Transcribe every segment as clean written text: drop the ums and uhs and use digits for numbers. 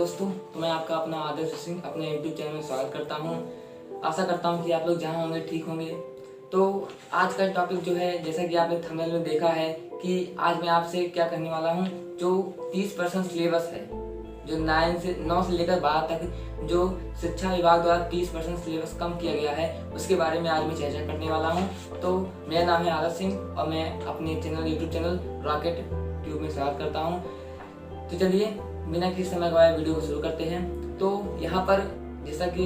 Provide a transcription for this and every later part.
दोस्तों, तो मैं आपका अपना आदर्श सिंह अपने यूट्यूब चैनल में स्वागत करता हूं। आशा करता हूं कि आप लोग जहां होंगे ठीक होंगे। तो आज का टॉपिक जो है, जैसा कि आपने थंबनेल में देखा है कि आज मैं आपसे क्या करने वाला हूं, जो 30% सिलेबस है, जो 9 से लेकर 12 तक जो शिक्षा विभाग द्वारा 30% सिलेबस कम किया गया है, उसके बारे में आज मैं चर्चा करने वाला हूँ। तो मेरा नाम है आदर्श सिंह और मैं अपने यूट्यूब चैनल रॉकेट ट्यूब में स्वागत करता हूँ। तो चलिए बिना किसी समय गवाए वीडियो को शुरू करते हैं। तो यहाँ पर जैसा कि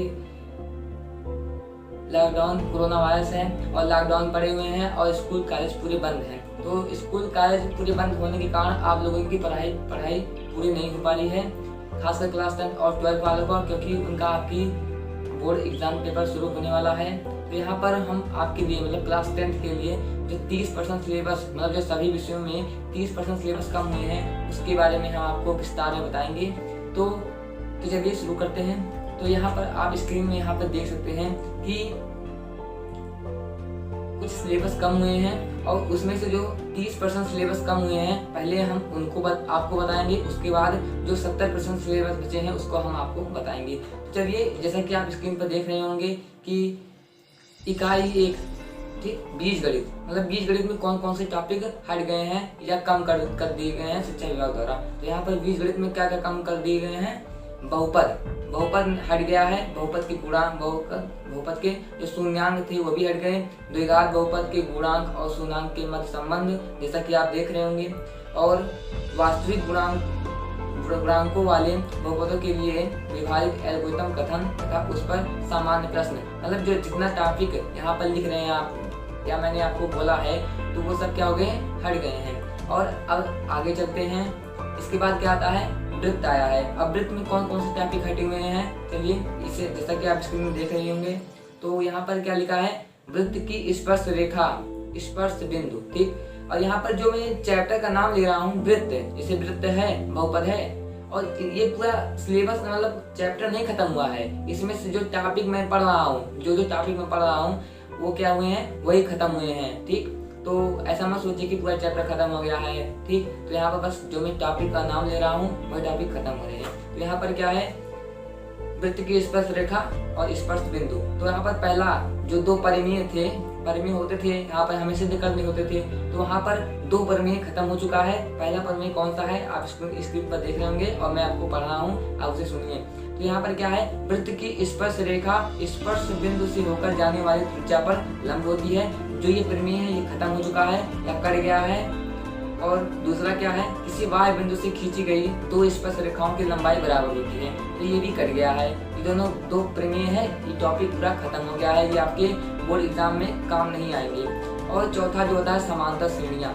लॉकडाउन कोरोना वायरस है और लॉकडाउन पड़े हुए हैं और स्कूल कॉलेज पूरे बंद हैं। तो स्कूल कॉलेज पूरे बंद होने के कारण आप लोगों की पढ़ाई पूरी नहीं हो पा रही है, खासकर क्लास 10 और 12 वालों का, क्योंकि उनका आपकी बोर्ड एग्जाम पेपर शुरू होने वाला है। तो यहाँ पर हम आपके लिए मतलब क्लास 10 के लिए जो 30% सिलेबस, मतलब जो सभी विषयों में 30% सिलेबस कम हुए हैं, उसके बारे में हम आपको विस्तार में बताएंगे। तो चलिए शुरू करते हैं। तो यहाँ पर आप स्क्रीन में यहाँ पर देख सकते हैं कि कुछ सिलेबस कम हुए हैं और उसमें से जो 30% सिलेबस कम हुए हैं, पहले हम उनको आपको बताएंगे, उसके बाद जो 70% सिलेबस बचे हैं उसको हम आपको बताएंगे। तो चलिए, जैसा कि आप स्क्रीन पर देख रहे होंगे कि इकाई 1 बीजगणित, मतलब बीजगणित में कौन कौन से टॉपिक हट गए हैं या कम कर दिए गए हैं शिक्षा विभाग द्वारा। तो यहाँ पर बीजगणित में क्या क्या कम कर दिए गए हैं, बहुपद हट गया है, बहुपद के गुणांक, बहुपद के जो शून्यांक थे वो भी हट गए, द्विघात बहुपद के गुणांक और शून्यांक के मध्य संबंध, जैसा कि आप देख रहे होंगे, और वास्तविक गुणांकों वाले बहुपदों के लिए विभाजित एल्गोरिथम कथन तथा उस पर सामान्य प्रश्न, मतलब जो जितना टॉपिक यहाँ पर लिख रहे हैं आप या मैंने आपको बोला है, तो वो सब क्या हो गए, हट गए हैं। और अब आगे चलते हैं। इसके बाद क्या आता है, वृत्त आया है। अब वृत्त में कौन कौन से टॉपिक हटे हुए हैं, चलिए इसे, जैसा कि आप स्क्रीन में देख रहे होंगे, तो यहाँ पर क्या लिखा है, वृत्त की स्पर्श रेखा, स्पर्श बिंदु, ठीक। और यहाँ पर जो मैं चैप्टर का नाम ले रहा हूँ, वृत्त, जैसे वृत्त है, बहुपद है, और ये पूरा सिलेबस मतलब चैप्टर नहीं खत्म हुआ है। इसमें से जो टॉपिक मैं पढ़ रहा हूँ, जो टॉपिक मैं पढ़ रहा हूँ वो क्या हुए हैं, वही खत्म हुए हैं, ठीक। तो ऐसा मत सोचिए कि पूरा चैप्टर खत्म हो गया है, ठीक। तो यहाँ पर बस जो मैं टॉपिक का नाम ले रहा हूँ वही टॉपिक खत्म हो रहे हैं। तो यहाँ पर क्या है, वृत्त की स्पर्श रेखा और स्पर्श बिंदु। तो यहाँ पर पहला जो 2 परिमेय होते थे, यहाँ पर हमें सिद्ध करने होते थे, तो वहाँ पर 2 परिमेय खत्म हो चुका है। पहला परिमेय कौन सा है, आप स्क्रीन पर देख रहे होंगे और मैं आपको पढ़ रहा हूँ, आप उसे सुनिए। तो यहाँ पर क्या है, वृत्त की स्पर्श रेखा स्पर्श बिंदु से होकर जाने वाली त्रिज्या पर लंब होती है। जो ये परिमेय है ये खत्म हो चुका है या कट गया है। और दूसरा क्या है, किसी बाह्य बिंदु से खींची गई 2 स्पर्श रेखाओं की लंबाई बराबर होती है, तो ये भी कट गया है। ये दोनों 2 परिमेय है, ये टॉपिक पूरा खत्म हो गया है, ये आपके बोर्ड एग्जाम में काम नहीं आएंगे। और चौथा जो होता है समांतर श्रेणियां।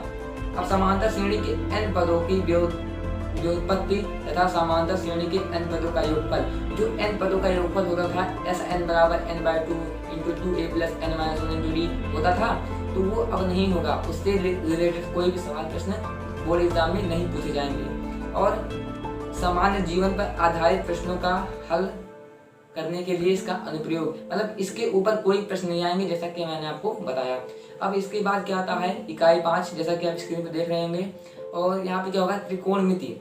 अब समांतर श्रेणी के n पदों की व्युत्पत्ति तथा समांतर श्रेणी के n पदों का योगफल, जो n पदों का योगफल होता था Sn बराबर n/2 × 2a + n-1 × d होता था, तो वो अब नहीं होगा। उससे रिलेटेड कोई भी सवाल प्रश्न बोर्ड एग्जाम में नहीं पूछे जाएंगे। और सामान्य जीवन पर आधारित प्रश्नों का हल करने के लिए इसका अनुप्रयोग, मतलब इसके ऊपर कोई प्रश्न नहीं आएंगे, जैसा कि मैंने आपको बताया। अब इसके बाद क्या आता है, इकाई 5, जैसा कि आप स्क्रीन पर देख रहे होंगे। और यहाँ पे क्या होगा, त्रिकोणमिति,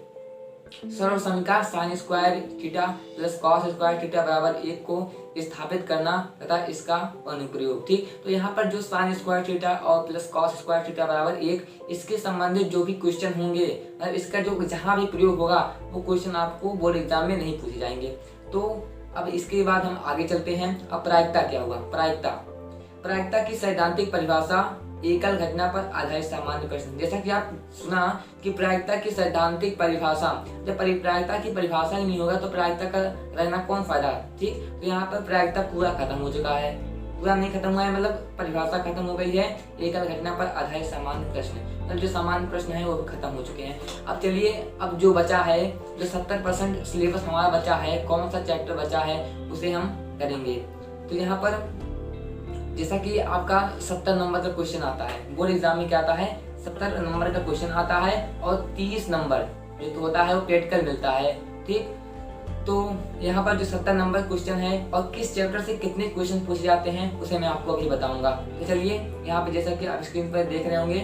सरल समीकरण sin square theta + cos square theta बराबर 1 को स्थापित करना तथा इसका अनुप्रयोग, ठीक। तो यहाँ पर जो sin स्क्वायर थीटा और + cos स्क्वायर थीटा बराबर 1, इसके संबंधित जो भी क्वेश्चन होंगे, मतलब इसका जो जहाँ भी प्रयोग होगा वो क्वेश्चन आपको बोर्ड एग्जाम में नहीं पूछे जाएंगे। तो अब इसके बाद हम आगे चलते हैं। अब प्रायिकता क्या हुआ, प्रायिकता की सैद्धांतिक परिभाषा, एकल घटना पर आधारित सामान्य प्रश्न। जैसा कि आप सुना कि प्रायिकता की सैद्धांतिक परिभाषा, जब प्रायिकता की परिभाषा ही नहीं होगा तो प्रायिकता का रहना कौन फायदा, ठीक। तो यहाँ पर प्रायिकता पूरा खत्म हो चुका है, पूरा नहीं खत्म हुआ है, मतलब परिभाषा खत्म हो गई है। एकल घटना पर आधारित सामान्य प्रश्न, मतलब जो सामान्य प्रश्न है वो भी खत्म हो चुके हैं। अब चलिए, अब जो बचा है, जो 70% सिलेबस हमारा बचा है, कौन सा चैप्टर बचा है उसे हम करेंगे। तो यहाँ पर जैसा कि आपका 70 नंबर का क्वेश्चन आता है बोर्ड एग्जाम में, क्या आता है, 70 नंबर का क्वेश्चन आता है और 30 नंबर जो तो होता है वो प्रैक्टिकल मिलता है, ठीक। तो यहाँ पर जो 70 नंबर क्वेश्चन है और किस चैप्टर से कितने क्वेश्चन पूछे जाते हैं उसे मैं आपको अभी बताऊंगा। तो चलिए, यहाँ पे जैसा कि आप स्क्रीन पर देख रहे होंगे,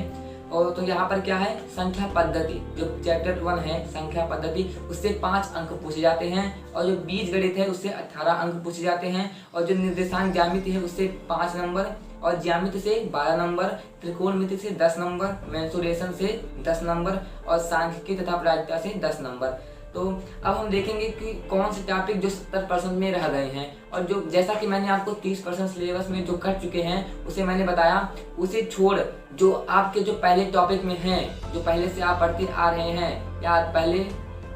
और तो यहाँ पर क्या है, संख्या पद्धति, जो चैप्टर 1 है संख्या पद्धति, उससे 5 अंक पूछे जाते हैं। और जो बीज गणित है उससे 18 अंक पूछे जाते हैं। और जो निर्देशांक ज्यामिति है उससे 5 नंबर, और ज्यामिति से 12 नंबर, त्रिकोणमिति से 10 नंबर, मेंसुरेशन से 10 नंबर, और सांख्यिकी तथा प्रायिकता से 10 नंबर। तो अब हम देखेंगे कि कौन से टॉपिक जो 70% में रह गए हैं, और जो जैसा कि मैंने आपको 30% सिलेबस में जो कट चुके हैं उसे मैंने बताया, उसे छोड़ जो आपके जो पहले टॉपिक में हैं, जो पहले से आप पढ़ते आ रहे हैं या पहले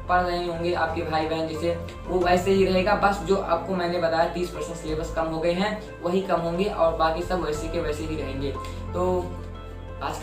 पढ़ रहे होंगे आपके भाई बहन जैसे, वो वैसे ही रहेगा। बस जो आपको मैंने बताया 30% सिलेबस कम हो गए हैं वही कम होंगे, और बाकी सब वैसे के वैसे ही रहेंगे। तो आज के